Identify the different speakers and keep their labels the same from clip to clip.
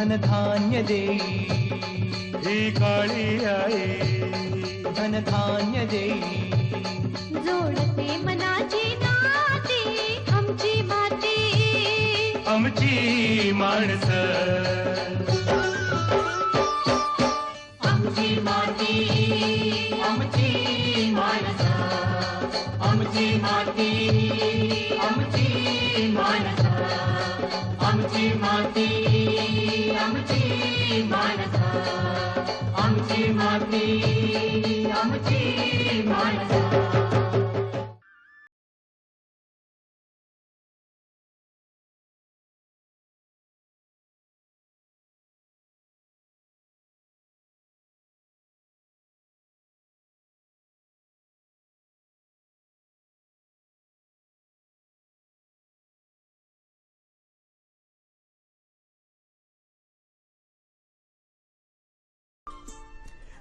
Speaker 1: धनधान्य देई
Speaker 2: ही काळी आई
Speaker 1: धनधान्य देई
Speaker 3: जोडते मनाची नाती आमची माती
Speaker 2: आमची माणसं
Speaker 1: आमची माती आमची माणसं आमची माती आमची माणसं आमची माती आमची माणसं आमची माती आमची माणसं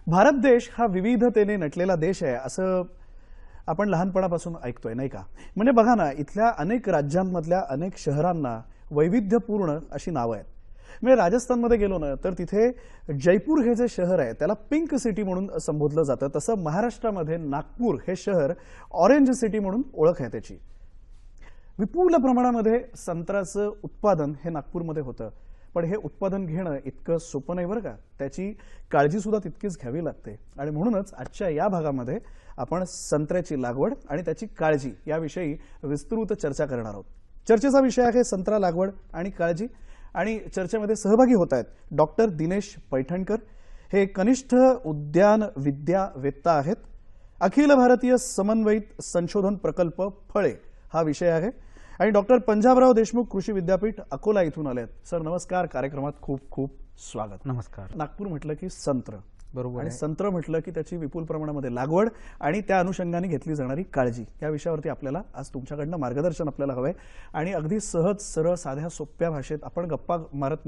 Speaker 4: भारत देश हा विविधतेने नटलेला देश आहे असं आपण लहानपणापासून ऐकतोय नाही का? म्हणजे बघा ना, इथल्या अनेक राज्यांमधल्या अनेक शहरांना वैविध्यपूर्ण अशी नावं आहेत. म्हणजे राजस्थानमध्ये गेलो ना तर तिथे जयपूर हे जे शहर आहे त्याला पिंक सिटी म्हणून संबोधलं जातं. तसं महाराष्ट्रामध्ये नागपूर हे शहर ऑरेंज सिटी म्हणून ओळख आहे त्याची. विपुल प्रमाणामध्ये संत्र्याचं उत्पादन हे नागपूरमध्ये होतं. पण हे उत्पादन घेणं इतकं सोपं नाही बरं का. त्याची काळजी सुद्धा तितकीच घ्यावी लागते. आणि म्हणूनच आजच्या या भागामध्ये आपण संत्र्याची लागवड आणि त्याची काळजी याविषयी विस्तृत चर्चा करणार आहोत. चर्चेचा विषय आहे संत्रा लागवड आणि काळजी. आणि चर्चेमध्ये सहभागी होत आहेत डॉक्टर दिनेश पैठणकर. हे कनिष्ठ उद्यान विद्यावेत्ता आहेत. अखिल भारतीय समन्वयित संशोधन प्रकल्प फळे हा विषय आहे. आणि डॉक्टर पंजाबराव देशमुख कृषी विद्यापीठ अकोला इथून आले आहेत. सर नमस्कार, कार्यक्रमात खूप खूप स्वागत.
Speaker 5: नमस्कार.
Speaker 4: नागपूर म्हटलं की संत्र,
Speaker 5: बरोबर,
Speaker 4: आणि संत्र म्हटलं की त्याची विपुल प्रमाणामध्ये लागवड आणि त्या अनुषंगाने घेतली जाणारी काळजी या विषयावरती आपल्याला आज तुमच्याकडनं मार्गदर्शन आपल्याला हवंय. आणि अगदी सहज सरळ साध्या सोप्या भाषेत आपण गप्पा मारत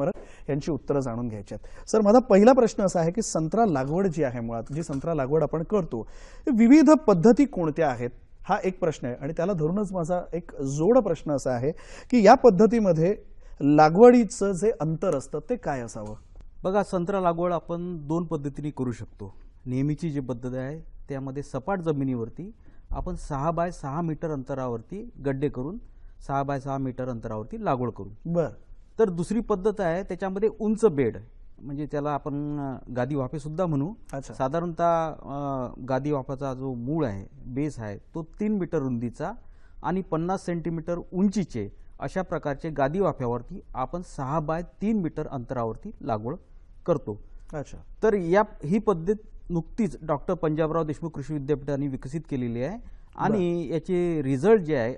Speaker 4: यांची उत्तरं जाणून घ्यायची आहेत. सर माझा पहिला प्रश्न असा आहे की संत्रा लागवड जी आहे, मुळात जी संत्रा लागवड आपण करतो, विविध पद्धती कोणत्या आहेत हा एक प्रश्न आहे. आणि त्याला धरूनच माझा एक जोड प्रश्न असा आहे की या पद्धतीमध्ये लागवडीचं जे अंतर असतं ते काय असावं?
Speaker 5: बघा, संत्रा लागवड आपण दोन पद्धतीने करू शकतो. नेहमीची जी पद्धत आहे त्यामध्ये सपाट जमिनीवरती आपण 6 बाय 6 मीटर अंतरावरती गड्डे करून 6 बाय 6 मीटर अंतरावरती लागवड करू.
Speaker 4: बर.
Speaker 5: तर दुसरी पद्धत आहे त्याच्यामध्ये उंच बेड, म्हणजे त्याला आपण गादी वाफे सुद्धा म्हणू. साधारणतः गादी वाफाचा जो मूळ आहे, बेस आहे, तो 3 मीटर रुंदीचा आणि 50 सेंटीमीटर उंचीचे अशा प्रकारचे गादी वाफ्यावरती आपण 6 बाय 3 मीटर अंतरावरती लागवड करतो.
Speaker 4: अच्छा.
Speaker 5: तर ही पद्धत नुकतीच डॉक्टर पंजाबराव देशमुख कृषी विद्यापीठाने विकसित केलेली आहे. आणि याचे रिझल्ट जे आहे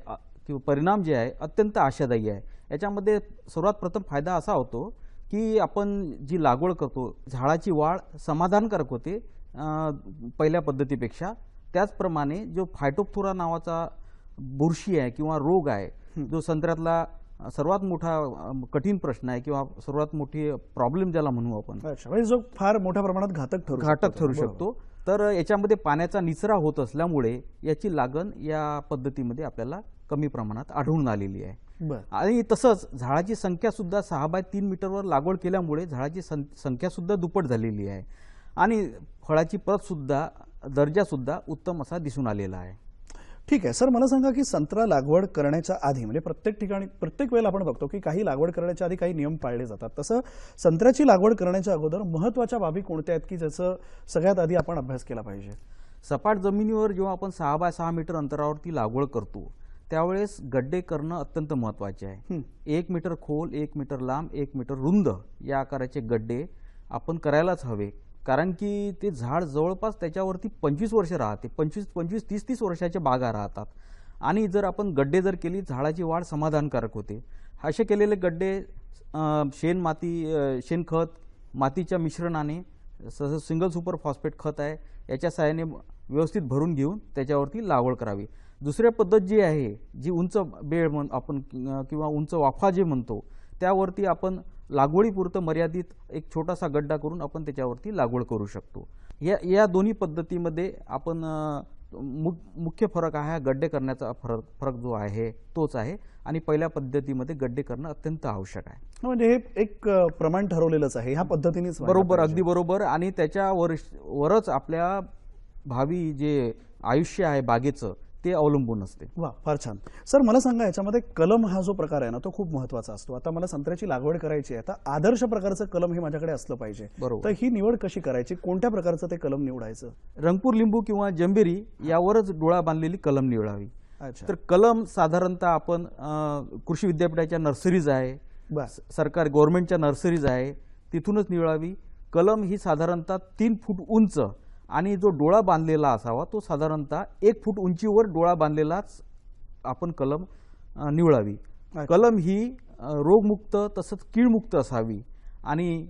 Speaker 5: किंवा परिणाम जे आहे अत्यंत आशादायी आहे. याच्यामध्ये सर्वात प्रथम फायदा असा होतो की आपण जी लागवड करतो झाडाची वाढ समाधानकारक होते पहिल्या पद्धतीपेक्षा. त्याचप्रमाणे जो फायटोप्थोरा नावाचा बुरशी आहे किंवा रोग आहे, जो संत्र्यातला सर्वात मोठा कठीण प्रश्न आहे किंवा सर्वात मोठी प्रॉब्लेम ज्याला म्हणू आपण,
Speaker 4: म्हणजे जो फार मोठ्या प्रमाणात घातक ठरू
Speaker 5: शकतो. तर याच्यामध्ये पाण्याचा निचरा होत असल्यामुळे याची लागण या पद्धतीमध्ये आपल्याला कमी प्रमाणात आढळून आलेली आहे. आणि तसंच झाडाची संख्या सुद्धा 6 बाय 3 मीटरवर लागवड केल्यामुळे झाडाची संख्या सुद्धा दुप्पट झालेली आहे. आणि फळाची प्रत सुद्धा, दर्जा सुद्धा उत्तम असा दिसून आलेला आहे.
Speaker 4: ठीक आहे सर, मला सांगा की संत्रा लागवड करण्याच्या आधी, म्हणजे प्रत्येक ठिकाणी प्रत्येक वेळेला आपण बघतो की काही लागवड करण्याच्या आधी काही नियम पाळले जातात, तसं संत्र्याची लागवड करण्याच्या अगोदर महत्त्वाच्या बाबी कोणत्या आहेत की ज्याचं सगळ्यात आधी आपण अभ्यास केला पाहिजे?
Speaker 5: सपाट जमिनीवर जेव्हा आपण 6 बाय 6 मीटर अंतरावरती लागवड करतो त्यावेळेस गड्डे करणं अत्यंत महत्त्वाचे आहे. 1 मीटर खोल, 1 मीटर लांब, 1 मीटर रुंद या आकाराचे गड्डे आपण करायलाच हवे. कारण की ते झाड जवळपास त्याच्यावरती 25 वर्ष राहते. 25, 30 वर्षाच्या बागा राहतात. आणि जर आपण गड्डे जर केली झाडाची वाढ समाधानकारक होते. असे केलेले गड्डे शेणखत, मातीच्या मिश्रणाने, सिंगल सुपर फॉस्फेट खत आहे याच्या सहाय्याने व्यवस्थित भरून घेऊन त्याच्यावरती लागवड करावी. दुसरी पद्धत जी आहे, जी उंच बेड आपण किंवा उंच वाफा जे म्हणतो, त्यावरती आपण लागवडीपुरतं मर्यादित एक छोटासा गड्डा करून आपण त्याच्यावरती लागवड करू शकतो. या दोन्ही पद्धतीमध्ये आपण मुख्य फरक आहे गड्डे करण्याचा फरक जो आहे तोच आहे आणि पहिल्या पद्धतीमध्ये गड्डे करणं अत्यंत आवश्यक आहे.
Speaker 4: म्हणजे हे एक प्रमाण ठरवलेलंच आहे, ह्या पद्धतीनेच व्हायला
Speaker 5: बरोबर,
Speaker 4: पाहिजे.
Speaker 5: अगदी बरोबर. आणि त्याच्यावरच आपल्या भावी जे आयुष्य आहे बागेचं ते अवलंबून असते.
Speaker 4: वा, फार छान. सर मला सांगा, याच्यामध्ये कलम हा जो प्रकार आहे ना तो खूप महत्वाचा असतो. आता मला संत्र्याची लागवड करायची आहे, आता आदर्श प्रकारचं कलम हे माझ्याकडे असलं पाहिजे.
Speaker 5: बरोबर.
Speaker 4: तर ही निवड कशी करायची, कोणत्या प्रकारचं ते कलम निवडायचं?
Speaker 5: रंगपूर लिंबू किंवा जंबेरी यावरच डोळा बांधलेली कलम निवडावी.
Speaker 4: अच्छा,
Speaker 5: तर कलम साधारणतः आपण कृषी विद्यापीठाच्या नर्सरीज आहे,
Speaker 4: बस.
Speaker 5: सरकार गव्हर्नमेंटच्या नर्सरीज आहे, तिथूनच निवडावी. कलम ही साधारणतः 3 फूट उंच आणि जो डोळा बांधलेला असावा तो साधारणतः 1 फूट उंचीवर डोळा बांधलेलाच आपण कलम निवडावी. कलम ही रोगमुक्त तसंच कीडमुक्त असावी आणि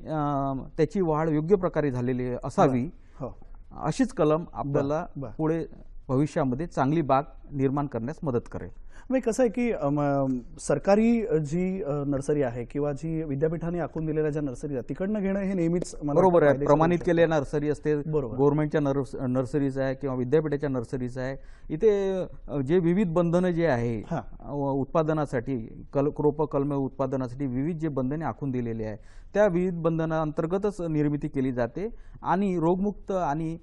Speaker 5: त्याची वाढ योग्य प्रकारे झालेली असावी.
Speaker 4: हो,
Speaker 5: अशीच कलम आपल्याला
Speaker 4: बर.
Speaker 5: पुढे भविष्यामध्ये चांगली बाग निर्माण करण्यास मदत करेल.
Speaker 4: म्हणजे कसं आहे की सरकारी जी नर्सरी आहे किंवा जी विद्यापीठाने आखून दिलेल्या ज्या नर्सरी आहेत तिकडनं घेणं हे नेहमीच मला
Speaker 5: बरोबर आहे.
Speaker 4: फायदेशीर
Speaker 5: प्रमाणित
Speaker 4: होऊ
Speaker 5: केलेल्या नर्सरी असते,
Speaker 4: बरोबर.
Speaker 5: गव्हर्नमेंटच्या नर्सरीज आहे किंवा विद्यापीठाच्या नर्सरीज आहे. इथे जे विविध बंधनं जे आहे
Speaker 4: हा.
Speaker 5: उत्पादनासाठी रोप कलमे उत्पादनासाठी विविध जे बंधने आखून दिलेली आहे त्या विविध बंधनांतर्गतच निर्मिती केली जाते आणि रोगमुक्त आणि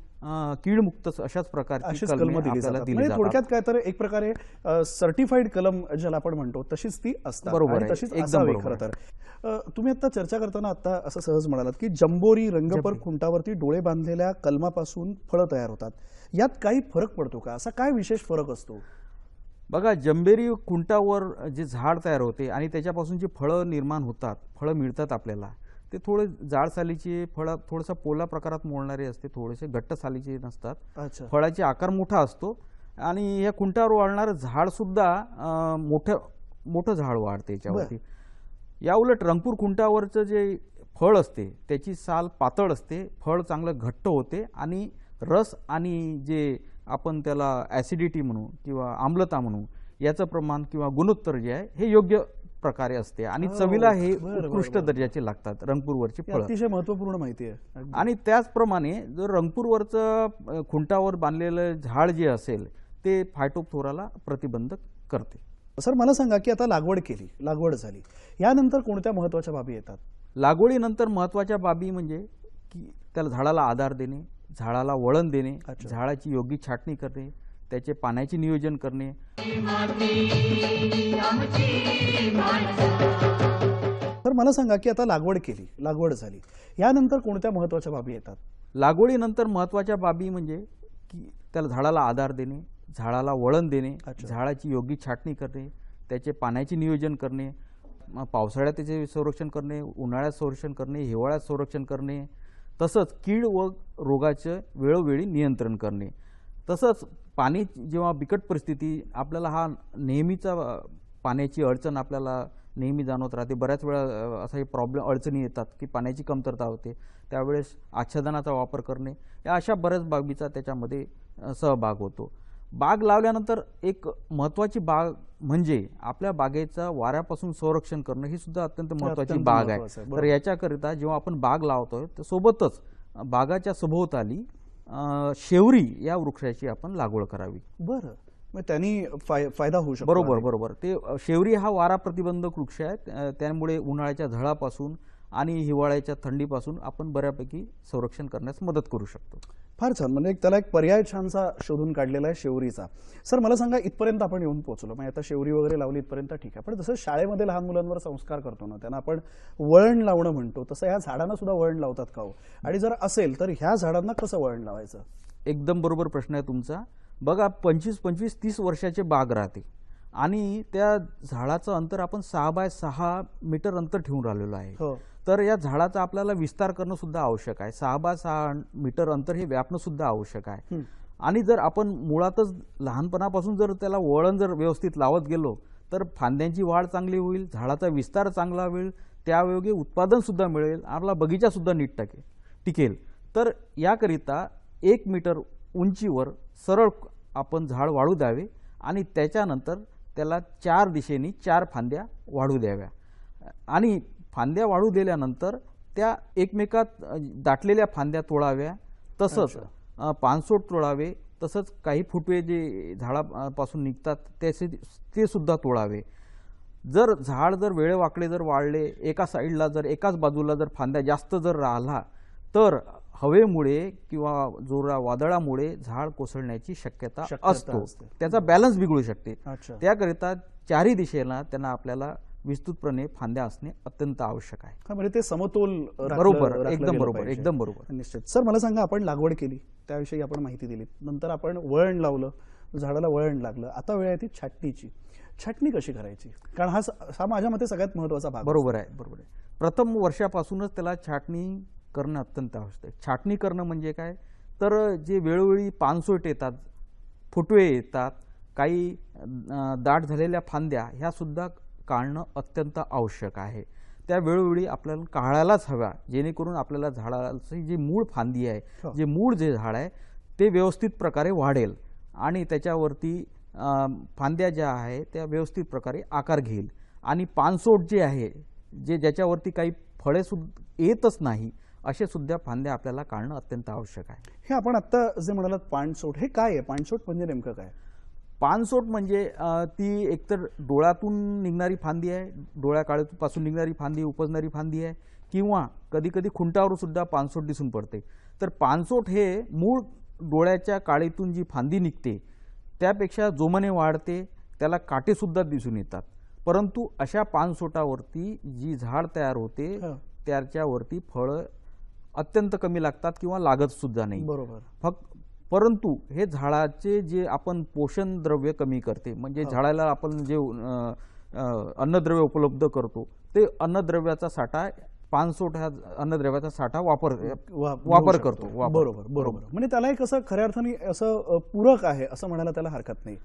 Speaker 5: कीडमुक्त अशाच प्रकारची
Speaker 4: अशीच
Speaker 5: कलमे
Speaker 4: कलमं दिली
Speaker 5: आपल्याला
Speaker 4: जातात.
Speaker 5: दिली
Speaker 4: म्हणजे
Speaker 5: जातात.
Speaker 4: थोडक्यात काय तर एक प्रकारे सर्टिफाईड कलम ज्याला आपण म्हणतो तशीच ती असतात.
Speaker 5: बरोबर
Speaker 4: आणि
Speaker 5: आहे.
Speaker 4: तशीच
Speaker 5: एकदम
Speaker 4: असावी
Speaker 5: बरोबर
Speaker 4: खरं तर. तुम्ही आता चर्चा करताना आता असं सहज म्हणालात की जंबोरी रंगपर खुंटावरती डोळे बांधलेल्या कलमापासून फळं तयार होतात. यात काही फरक पडतो का? असा काय विशेष फरक असतो?
Speaker 5: बघा, जंबेरी खुंटावर जे झाड तयार होते आणि त्याच्यापासून जी फळं निर्माण होतात, फळं मिळतात आपल्याला, ते थोडे जाड सालीचे फळं, थोडासा पोला प्रकारात मोडणारे असते, थोडेसे घट्ट सालीचे नसतात.
Speaker 4: अच्छा,
Speaker 5: फळाचे आकार मोठा असतो आणि या खुंटावर वाढणारं झाड सुद्धा मोठं झाड वाढते याच्यावरती. याउलट रंगपूर खुंटावरचं जे फळ असते त्याची साल पातळ असते, फळ चांगलं घट्ट होते आणि रस आणि जे आपण त्याला ॲसिडिटी म्हणू किंवा आम्लता म्हणू याचं प्रमाण किंवा गुणोत्तर जे आहे हे योग्य प्रकारे असते आणि चवीला हे उत्कृष्ट दर्जाचे लागतात रंगपूरवरची
Speaker 4: ही
Speaker 5: फळं.
Speaker 4: अतिशय महत्वपूर्ण माहिती आहे. अगदी.
Speaker 5: आणि त्याचप्रमाणे जर रंगपूरवरचं खुंटावर बांधलेलं झाड जे असेल ते फायटोप्थोराला प्रतिबंध करते.
Speaker 4: सर मला सांगा की आता लागवड झाली, यानंतर कोणत्या महत्वाच्या बाबी येतात?
Speaker 5: लागवडीनंतर महत्त्वाच्या बाबी म्हणजे की त्याला झाडाला आधार देणे, झाडाला वळण देणे,
Speaker 4: अच्छा.
Speaker 5: झाडाची योग्य छाटणी करणे, त्याचे पाण्याचे नियोजन करणे.
Speaker 4: तर मला सांगा की आता लागवड झाली, यानंतर कोणत्या महत्वाच्या बाबी येतात?
Speaker 5: लागवडीनंतर महत्त्वाच्या बाबी म्हणजे की त्याला झाडाला आधार देणे, झाडाला वळण देणे,
Speaker 4: अच्छा.
Speaker 5: झाडाची योग्य छाटणी करणे, त्याचे पाण्याचे नियोजन करणे, पावसाळ्यात त्याचे संरक्षण करणे, उन्हाळ्यात संरक्षण करणे, हिवाळ्यात संरक्षण करणे, तसंच कीड व रोगाचं वेळोवेळी नियंत्रण करणे. तसंच पाणी जेव्हा बिकट परिस्थिती आपल्याला हा नेहमीचा पाण्याची अडचण आपल्याला नेहमी जाणवत राहते. बऱ्याच वेळा असा अडचणी येतात की पाण्याची कमतरता होते, त्यावेळेस आच्छादनाचा वापर करणे, या अशा बऱ्याच बाबीचा त्याच्यामध्ये सहभाग होतो. बाग लावल्यानंतर एक महत्त्वाची बाग म्हणजे आपल्या बागेचं वाऱ्यापासून संरक्षण करणं ही सुद्धा अत्यंत महत्त्वाची
Speaker 4: अत्यंत
Speaker 5: बाग
Speaker 4: महत्त्वाचं
Speaker 5: आहे.
Speaker 4: आहे.
Speaker 5: तर याच्याकरिता जेव्हा आपण बाग लावतोय तर सोबतच बागाच्या सभोवताली शेवरी या वृक्षाची आपण लागवड करावी.
Speaker 4: बरं, मग त्यांनी फायदा होऊ शकतो.
Speaker 5: बरोबर. ते शेवरी हा वारा प्रतिबंधक वृक्ष आहे, त्यामुळे उन्हाळ्याच्या झळापासून आणि हिवाळ्याच्या थंडीपासून आपण बऱ्यापैकी संरक्षण करण्यास मदत करू शकतो.
Speaker 4: फार छान. म्हणजे त्याला एक पर्याय छानसा शोधून काढलेला आहे शेवरीचा. सर मला सांगा, इथपर्यंत आपण येऊन पोहोचलो, म्हणजे आता शेवरी वगैरे लावली इथपर्यंत ठीक आहे, पण जसं शाळेमध्ये लहान मुलांवर संस्कार करतो ना, त्यांना आपण वळण लावणं म्हणतो, तसं ह्या झाडांना सुद्धा वळण लावतात का हो? आणि जर असेल तर ह्या झाडांना कसं वळण लावायचं?
Speaker 5: एकदम बरोबर प्रश्न आहे तुमचा. बघा, 25-30 वर्षाचे बाग राहते आणि त्या झाडाचं अंतर आपण 6 बाय 6 मीटर अंतर ठेवून राहिलेलो आहे.
Speaker 4: हो,
Speaker 5: तर या झाडाचा आपल्याला विस्तार करणं सुद्धा आवश्यक आहे. 6 बाय 6 मीटर अंतर हे व्यापणं सुद्धा आवश्यक आहे. आणि जर आपण मुळातच लहानपणापासून जर त्याला वळण जर व्यवस्थित लावत गेलो तर फांद्यांची वाढ चांगली होईल, झाडाचा विस्तार चांगला होईल, त्यायोगे उत्पादन सुद्धा मिळेल, आपला बगीचा सुद्धा नीट टिकेल. तर याकरिता 1 मीटर उंचीवर सरळ आपण झाड वाढू द्यावे आणि त्याच्यानंतर त्याला 4 दिशेनी 4 फांद्या वाढू द्याव्या आणि फांद्या वाढू दिल्यानंतर त्या एकमेकात दाटलेल्या फांद्या तोडाव्या. तसंच पानसोट तोडावे, तसंच काही फुटवे जे झाडापासून निघतात ते सुद्धा तोडावे. जर वेळेवाकडे जर वाढले, एका साईडला जर एकाच बाजूला जर फांद्या जास्त जर राहिला तर हवेमुळे किंवा वादळामुळे झाड कोसळण्याची शक्यता असतो.
Speaker 4: असते.
Speaker 5: त्याचा बॅलन्स बिघडू शकते.
Speaker 4: अच्छा.
Speaker 5: त्याकरिता चारही दिशेला त्यांना आपल्याला विस्तृतपणे फांद्या असणे अत्यंत आवश्यक आहे.
Speaker 4: हा, म्हणजे ते समतोल
Speaker 5: बरोबर,
Speaker 4: राखलं
Speaker 5: एकदम
Speaker 4: गेलं
Speaker 5: बरोबर,
Speaker 4: पाहिजे.
Speaker 5: एकदम बरोबर.
Speaker 4: निश्चित. सर, मला सांगा, आपण लागवड केली, त्याविषयी आपण माहिती दिली, नंतर आपण वळण लावलं, झाडाला वळण लागलं, आता वेळ आहे ती छाटणीची. छाटणी कशी करायची? कारण हा माझ्या मते सगळ्यात महत्वाचा भाग.
Speaker 5: बरोबर आहे. प्रथम वर्षापासूनच त्याला छाटणी करणं अत्यंत आवश्यक आहे. छाटणी करणं म्हणजे काय, तर जे वेळोवेळी पानसोट येतात, फुटवे येतात, काही दाट झालेल्या फांद्या, ह्या सुद्धा काढणं अत्यंत आवश्यक आहे. त्या वेळोवेळी आपल्याला काढायलाच हव्या, जेणेकरून आपल्याला झाडाची जी मूळ फांदी आहे, जे मूळ जे झाड आहे ते व्यवस्थित प्रकारे वाढेल आणि त्याच्यावरती फांद्या ज्या आहे त्या व्यवस्थित प्रकारे आकार घेईल. आणि पानसोट जे आहे, ज्याच्यावरती काही फळे सुद्धा येतच नाही, असे सुद्धा फांद्या आपल्याला काढणं अत्यंत आवश्यक आहे.
Speaker 4: हे आपण आता जे म्हणालात पानसोट, हे काय आहे? पानसोट म्हणजे नेमकं काय?
Speaker 5: पानसोट म्हणजे ती एकतर डोळ्यातून निघणारी फांदी आहे, डोळ्यापासून निघणारी फांदी, उपजणारी फांदी आहे, किंवा कधी कधी खुंटावर सुद्धा पानसोट दिसून पडते. तर पानसोट हे मूळ डोळ्याच्या काळीतून जी फांदी निघते त्यापेक्षा जोमाने वाढते, त्याला काटे सुद्धा दिसून येतात. परंतु अशा पानसोटावरती जी झाड तयार होते त्याच्यावरती फळं अत्यंत कमी लागतात किंवा लागत सुद्धा नाही.
Speaker 4: बरोबर.
Speaker 5: परंतु हे झाडाचे जे आपण पोषण द्रव्य कमी करते, म्हणजे झाडाला आपण जे अन्नद्रव्य उपलब्ध करतो ते अन्नद्रव्याचा साठा, पानसोट हा अन्नद्रव्याचा साठा वापर करतो.
Speaker 4: बरोबर. म्हणजे त्याला एक असं खऱ्या अर्थाने असं पूरक आहे असं म्हणायला त्याला हरकत नाही.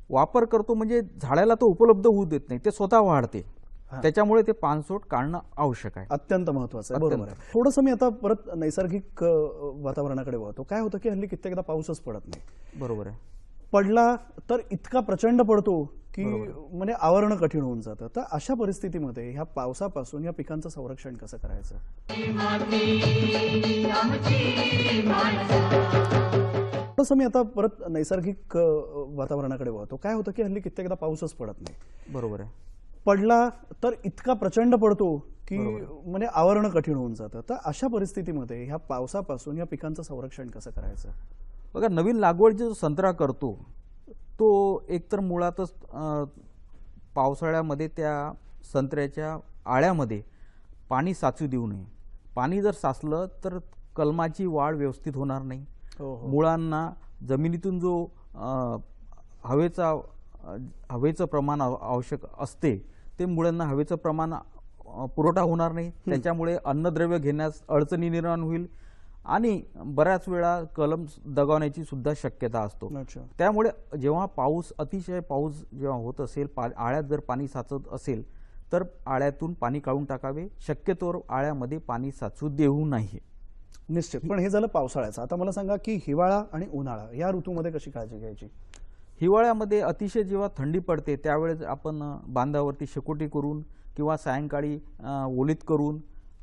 Speaker 5: वापर करतो म्हणजे झाडाला तो उपलब्ध होऊ देत नाही, ते स्वतः वाढते. त्याच्यामुळे ते पानसोट काढणं आवश्यक आहे.
Speaker 4: अत्यंत महत्वाचं आहे. बरोबर आहे. थोडंसं मी आता परत नैसर्गिक वातावरणाकडे वळतो. काय होतं की हल्ली कित्येकदा पाऊसच पडत नाही.
Speaker 5: बरोबर आहे.
Speaker 4: पडला तर इतका प्रचंड पडतो की म्हणजे आवरणं कठीण होऊन जातं. तर अशा परिस्थितीमध्ये ह्या पावसापासून या पिकांचं संरक्षण कसं करायचं? थोडंसं मी आता परत नैसर्गिक वातावरणाकडे वळतो. काय होतं की हल्ली कित्येकदा पाऊसच पडत नाही.
Speaker 5: बरोबर आहे.
Speaker 4: पडला तर इतका प्रचंड पडतो की म्हणजे आवरणं कठीण होऊन जातं. तर अशा परिस्थितीमध्ये ह्या पावसापासून या पिकांचं संरक्षण कसं करायचं?
Speaker 5: बघा, नवीन लागवड जो संत्रा करतो तो एकतर मुळातच पावसाळ्यामध्ये त्या संत्र्याच्या आळ्यामध्ये पाणी साचू देऊ नये. पाणी जर साचलं तर कलमाची वाढ व्यवस्थित होणार नाही. मुळांना जमिनीतून जो हवेचं प्रमाण आवश्यक असते ते मुळांना हवेचं प्रमाण पुरवठा होणार नाही. त्याच्यामुळे अन्नद्रव्य घेण्यास अडचणी निर्माण होईल आणि बऱ्याच वेळा कलम दगावण्याची सुद्धा शक्यता असतो. त्यामुळे जेव्हा अतिशय पाऊस जेव्हा होत असेल, आळ्यात जर पाणी साचत असेल तर आळ्यातून पाणी काढून टाकावे. शक्यतोवर आळ्यामध्ये पाणी साचू देऊ नये.
Speaker 4: निश्चित. पण हे झालं पावसाळ्याचं. आता मला सांगा की हिवाळा आणि उन्हाळा या ऋतूमध्ये कशी काळजी घ्यायची?
Speaker 5: हिवाळ्यामध्ये अतिशय जेव्हा थंडी पडते त्यावेळेस आपण बांधावरती शेकोटी करून किंवा सायंकाळी ओलीत करून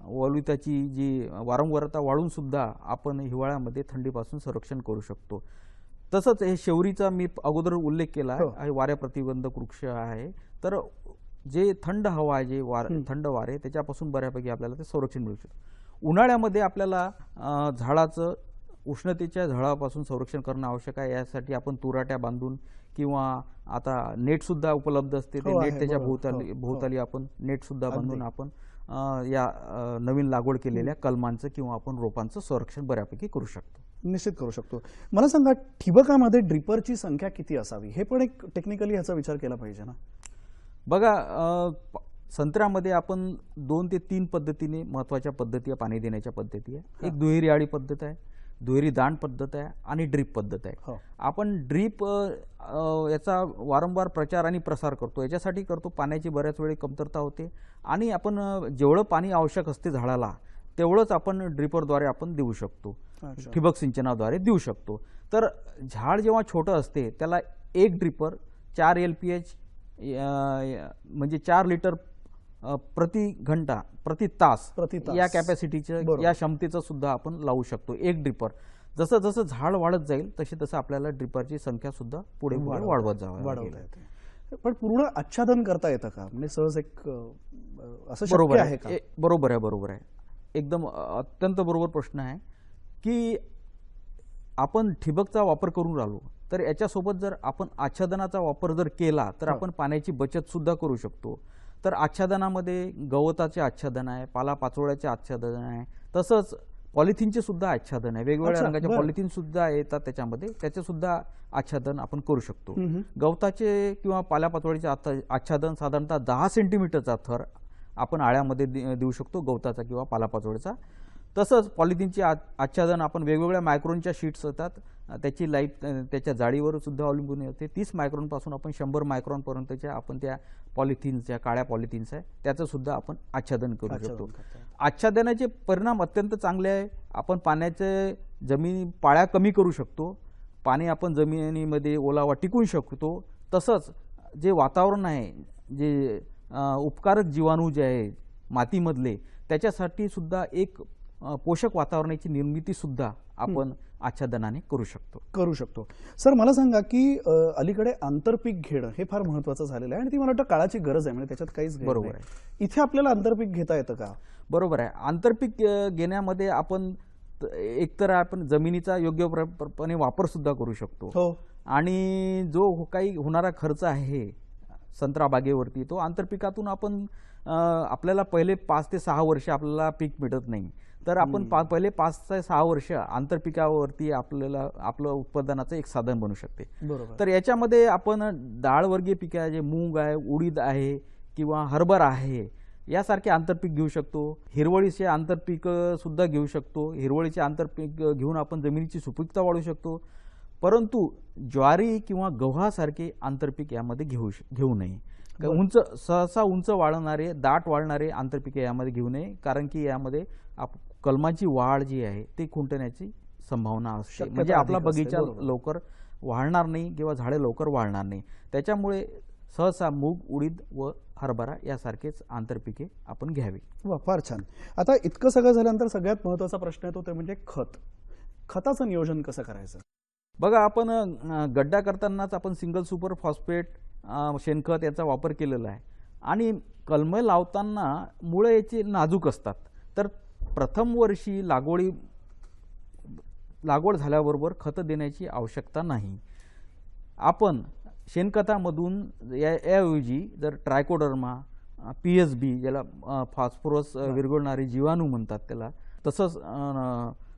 Speaker 5: ओलिताची जी वारंवारता वाढून सुद्धा आपण हिवाळ्यामध्ये थंडीपासून संरक्षण करू शकतो. तसंच हे शेवरीचा मी अगोदर उल्लेख केला आहे, वाऱ्या प्रतिबंधक वृक्ष आहे. तर जे थंड हवा आहे, जे थंड वारे, त्याच्यापासून बऱ्यापैकी आपल्याला ते संरक्षण मिळू शकतं. उन्हाळ्यामध्ये आपल्याला झाडाचं उष्णतेच्या झळापासून संरक्षण करणं आवश्यक आहे. यासाठी आपण तुराट्या बांधून किंवा आता नेट सुद्धा उपलब्ध असते, ते नेट त्याच्या भोवताली आपण नेट सुद्धा बांधून आपण या नवीन लागवड केलेल्या कलमांचं किंवा आपण रोपांचं संरक्षण बऱ्यापैकी करू शकतो.
Speaker 4: निश्चित करू शकतो. मला सांगा, ठिबकामध्ये ड्रिपरची संख्या किती असावी? हे पण एक टेक्निकली ह्याचा विचार केला पाहिजे ना.
Speaker 5: बघा, संत्र्यामध्ये आपण 2 ते 3 पद्धतीने महत्वाच्या पद्धती पाणी देण्याच्या पद्धती आहे. एक दुहेरी आळी पद्धत आहे, दुहेरी दांड पद्धत आहे आणि ड्रीप पद्धत आहे. आपण ड्रीप याचा वारंवार प्रचार आणि प्रसार करतो. याच्यासाठी करतो, पाण्याची बऱ्याच वेळी कमतरता होते आणि आपण जेवढं पाणी आवश्यक असते झाडाला तेवढंच आपण ड्रिपरद्वारे आपण देऊ शकतो, ठिबक सिंचनाद्वारे देऊ शकतो. तर झाड जेव्हा छोटं असते त्याला एक ड्रिपर 4 LPH म्हणजे 4 लिटर प्रति घंटा प्रति तास या कॅपॅसिटीचं या क्षमतेचं सुद्धा आपण लावू शकतो एक ड्रिपर. जसं जसं झाड वाढत जाईल तशी तसं आपल्याला ड्रिपरची संख्या सुद्धा पुढे पुढे वाढवत जावं
Speaker 4: वाढवता
Speaker 5: लागेल.
Speaker 4: येते. पण पूर्ण आच्छादन करता येतं का, म्हणजे सहज एक असं
Speaker 5: बरोबर
Speaker 4: शक्य आहे का?
Speaker 5: आहे, बरोबर आहे. एकदम अत्यंत बरोबर प्रश्न आहे की आपण ठिबकचा वापर करून राहिलो तर याच्यासोबत जर आपण आच्छादनाचा वापर जर केला तर आपण पाण्याची बचत सुद्धा करू शकतो. तर आच्छादनामध्ये गवताचे आच्छादन आहे, पालापाचोळ्याचे आच्छादन आहे, तसंच पॉलिथिनचे सुद्धा आच्छादन आहे. वेगवेगळ्या
Speaker 4: अच्छा,
Speaker 5: रंगाचे
Speaker 4: बरं.
Speaker 5: पॉलिथिन सुद्धा येतात त्याच्यामध्ये, त्याचे सुद्धा आच्छादन आपण करू शकतो. गवताचे किंवा पाल्यापाचोळ्याचे आच्छादन साधारणतः 10 सेंटीमीटरचा थर आपण आळ्यामध्ये देऊ शकतो, गवताचा किंवा पालापाचोळ्याचा. तसंच पॉलिथिनचे आच्छादन आपण वेगवेगळ्या मायक्रोनच्या शीट्स येतात, त्याची लाईफ त्याच्या जाडीवर सुद्धा अवलंबून येते. 30 मायक्रॉनपासून आपण 100 मायक्रॉनपर्यंतच्या आपण त्या पॉलिथिन्सच्या काळ्या पॉलिथिन्स आहे त्याचं सुद्धा आपण आच्छादन करू शकतो.
Speaker 4: करता.
Speaker 5: आच्छादनाचे परिणाम अत्यंत चांगले आहे. आपण पाण्याचे जमिनी पाळ्या कमी करू शकतो, पाणी आपण जमिनीमध्ये ओलावा टिकवू शकतो. तसंच जे वातावरण आहे, जे उपकारक जीवाणू जे आहे मातीमधले, त्याच्यासाठी सुद्धा एक पोषक वातावरणाची निर्मिती सुद्धा आपण आच्छादनाने करू शकतो.
Speaker 4: सर मला सांगा की अलीकडे आंतरपीक घेणं हे फार महत्वाचं झालेलं आहे आणि ती मला वाटतं काळाची गरज आहे, म्हणजे त्याच्यात काहीच गैर
Speaker 5: बरोबर
Speaker 4: नाही. इथे आपल्याला आंतरपीक घेता येतं का?
Speaker 5: बरोबर आहे. आंतरपीक घेण्यामध्ये आपण एकतर आपण जमिनीचा योग्यपणे वापर सुद्धा करू शकतो
Speaker 4: हो.
Speaker 5: आणि जो काही होणारा खर्च आहे संत्रा बागेवरती तो आंतरपिकातून आपण आपल्याला पहिले 5 ते 6 वर्ष आपल्याला पीक मिळत नाही, तर आपण पहिले 5 ते 6 वर्ष आंतरपिकावरती आपल्याला आपलं उत्पादनाचं एक साधन बनू शकते.
Speaker 4: बरोबर.
Speaker 5: तर याच्यामध्ये आपण डाळवर्गीय पिके आहे, जे मूग आहे, उडीद आहे किंवा हरभरा आहे, यासारखे आंतरपीक घेऊ शकतो. हिरवळीचे आंतरपीक सुद्धा घेऊ शकतो. हिरवळीचे आंतरपीक घेऊन आपण जमिनीची सुपीकता वाढवू शकतो. परंतु ज्वारी किंवा गव्हासारखे आंतरपीक यामध्ये घेऊ नये. सहसा उंच वाढणारे, दाट वाढणारे आंतरपिके यामध्ये घेऊ नये, कारण की यामध्ये कलमाची वाढ जी आहे ती खुंटण्याची संभावना असते. म्हणजे आपला बगीचा लवकर वाढणार नाही किंवा झाडे लवकर वाढणार नाही. त्याच्यामुळे सहसा मूग, उडीद व हरभरा यासारखेच आंतरपिके आपण घ्यावी.
Speaker 4: वा, फार छान. आता इतकं सगळं झाल्यानंतर सगळ्यात महत्त्वाचा प्रश्न येतो ते म्हणजे खताचं नियोजन कसं करायचं?
Speaker 5: बघा, आपण गड्डा करतानाच आपण सिंगल सुपर फॉस्फेट शेणखत याचा वापर केलेला आहे आणि कलमे लावताना मुळे याची नाजूक असतात. तर प्रथम वर्षी लागवड झाल्याबरोबर खतं देण्याची आवश्यकता नाही. आपण शेणखतामधून याऐवजी जर ट्रायकोडर्मा, PSB ज्याला फॉस्फरस विरघळणारे जीवाणू म्हणतात त्याला, तसंच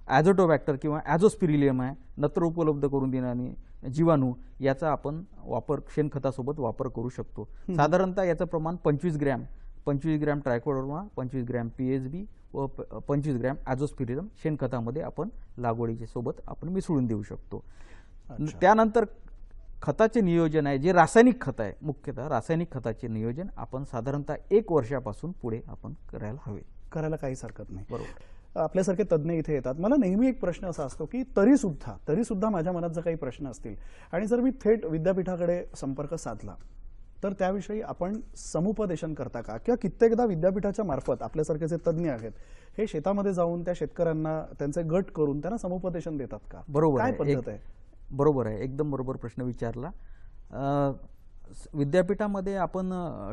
Speaker 5: ॲझोटोबॅक्टर किंवा ॲझोस्पिरिलियम आहे, नत्र उपलब्ध करून देणारे जीवाणू, याचा आपण वापर शेणखतासोबत वापर करू शकतो. साधारणतः याचं प्रमाण 25 ग्रॅम ट्रायकोडर्मा, 25 ग्रॅम PSB व 25 ग्रॅम ॲझोस्पिरिलियम शेणखतामध्ये आपण लागवडीच्या सोबत आपण मिसळून देऊ शकतो. त्यानंतर खताचे नियोजन आहे, जे रासायनिक खत आहे, मुख्यतः रासायनिक खताचे नियोजन आपण साधारणतः 1 वर्षापासून पुढे आपण करायला
Speaker 4: काहीच हरकत नाही.
Speaker 5: बरोबर.
Speaker 4: आपल्यासारखे तज्ज्ञ इथे येतात. मला नेहमी एक प्रश्न असा असतो की तरीसुद्धा माझ्या मनात जर काही प्रश्न असतील आणि जर मी थेट विद्यापीठाकडे संपर्क साधला तर त्याविषयी आपण समुपदेशन करता का, किंवा कित्येकदा विद्यापीठाच्या मार्फत आपल्यासारखे जे तज्ज्ञ आहेत हे शेतामध्ये जाऊन त्या शेतकऱ्यांना त्यांचे गट करून त्यांना समुपदेशन देतात का?
Speaker 5: बरोबर
Speaker 4: काय
Speaker 5: आहे.
Speaker 4: पद्धत आहे?
Speaker 5: बरोबर आहे, एकदम बरोबर प्रश्न विचारला. विद्यापीठामध्ये आपण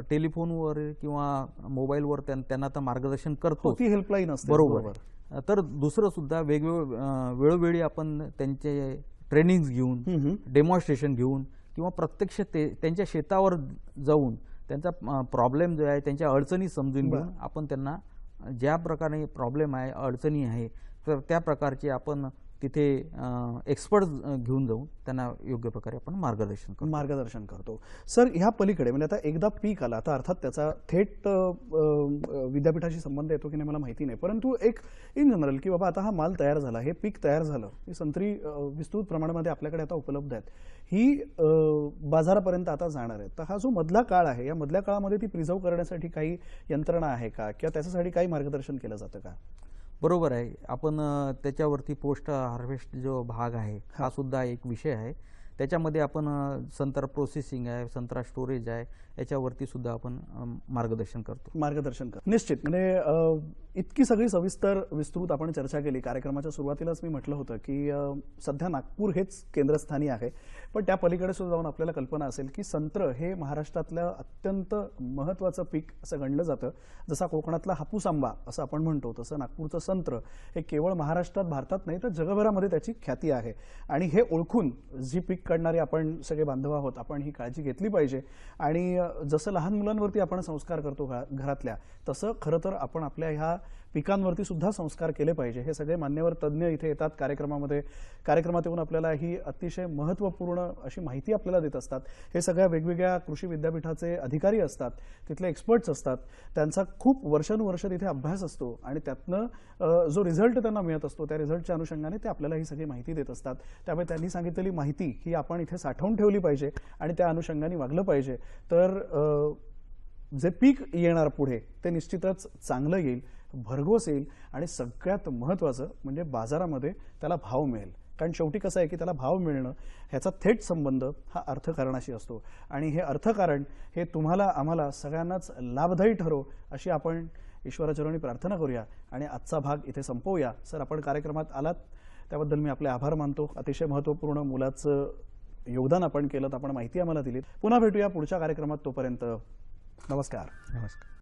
Speaker 5: टेलिफोनवर किंवा मोबाईलवर त्यांना आता मार्गदर्शन करतो,
Speaker 4: ती हेल्पलाईन असते.
Speaker 5: बरोबर. तर दुसरं सुद्धा वेळोवेळी आपण त्यांचे ट्रेनिंग्स घेऊन, डेमॉन्स्ट्रेशन घेऊन किंवा प्रत्यक्ष त्यांच्या शेतावर जाऊन त्यांचा प्रॉब्लेम जो आहे, त्यांच्या अडचणी समजून घेऊन आपण त्यांना ज्या प्रकारे प्रॉब्लेम आहे, अडचणी आहे, तर त्या प्रकारचे आपण तिथे एक्सपर्ट घेऊन जाऊन त्यांना योग्य प्रकारे आपण मार्गदर्शन करतो.
Speaker 4: सर, ह्या पलीकडे म्हणजे आता एकदा पीक आला, आता अर्थात त्याचा थेट विद्यापीठाशी संबंध येतो की नाही मला माहिती नाही, परंतु एक इन जनरल की बाबा आता हा माल तयार झाला, हे पीक तयार झालं, ही संत्री विस्तृत प्रमाणामध्ये आपल्याकडे आता उपलब्ध आहेत, ही बाजारापर्यंत आता जाणार आहे. तर हा जो मधला काळ आहे, या मधल्या काळामध्ये ती प्रिझर्व करण्यासाठी काही यंत्रणा आहे का, किंवा त्याच्यासाठी काही मार्गदर्शन केलं जातं का?
Speaker 5: बरोबर आहे. आपण त्याच्यावरती पोस्ट हार्वेस्ट जो भाग आहे हा सुद्धा एक विषय आहे. त्याच्यामध्ये आपण संत्रा प्रोसेसिंग आहे, संत्रा स्टोरेज आहे, याच्यावरती सुद्धा आपण मार्गदर्शन करतो.
Speaker 4: मार्गदर्शन कर निश्चित. म्हणजे इतकी सगळी सविस्तर विस्तृत आपण चर्चा केली. कार्यक्रमाच्या सुरुवातीलाच मी म्हटलं होतं की सध्या नागपूर हेच केंद्रस्थानी आहे, पण त्या पलीकडे सुद्धा जाऊन आपल्याला कल्पना असेल की संत्र हे महाराष्ट्रातलं अत्यंत महत्त्वाचं पीक असं गणलं जातं. जसा कोकणातला हापूस आंबा असं आपण म्हणतो, तसं नागपूरचं संत्र हे केवळ महाराष्ट्रात, भारतात नाही तर जगभरामध्ये त्याची ख्याती आहे. आणि हे ओळखून जी पीक काढणारे आपण सगळे बांधव आहोत, आपण ही काळजी घेतली पाहिजे. आणि जसं लहान मुलांवरती आपण संस्कार करतो घरातल्या, तसं खरं तर आपण आपल्या ह्या पिकांवरती सुद्धा संस्कार केले पाहिजे. हे सगळे मान्यवर तज्ज्ञ इथे येतात कार्यक्रमात येऊन आपल्याला ही अतिशय महत्त्वपूर्ण अशी माहिती आपल्याला देत असतात. हे सगळ्या वेगवेगळ्या कृषी विद्यापीठाचे अधिकारी असतात, तिथले एक्सपर्ट्स असतात. त्यांचा खूप वर्षानुवर्ष तिथे अभ्यास असतो आणि त्यातनं जो रिझल्ट त्यांना मिळत असतो, त्या रिझल्टच्या अनुषंगाने ते आपल्याला ही सगळी माहिती देत असतात. त्यामुळे त्यांनी सांगितलेली माहिती ही आपण इथे साठवून ठेवली पाहिजे आणि त्या अनुषंगाने वागलं पाहिजे. तर जे पीक येणार पुढे ते निश्चितच चांगलं येईल, भरघोस येईल आणि सगळ्यात महत्त्वाचं म्हणजे बाजारामध्ये त्याला भाव मिळेल. कारण शेवटी कसं आहे की त्याला भाव मिळणं ह्याचा थेट संबंध हा अर्थकारणाशी असतो आणि हे अर्थकारण हे तुम्हाला आम्हाला सगळ्यांनाच लाभदायी ठरो अशी आपण ईश्वराचरणी प्रार्थना करूया आणि आजचा भाग इथे संपवूया. सर, आपण कार्यक्रमात आलात त्याबद्दल मी आपले आभार मानतो. अतिशय महत्त्वपूर्ण मुलाचं योगदान आपण केलं, आपण माहिती आम्हाला दिलीत. पुन्हा भेटूया पुढच्या कार्यक्रमात. तोपर्यंत नमस्कार.
Speaker 5: नमस्कार.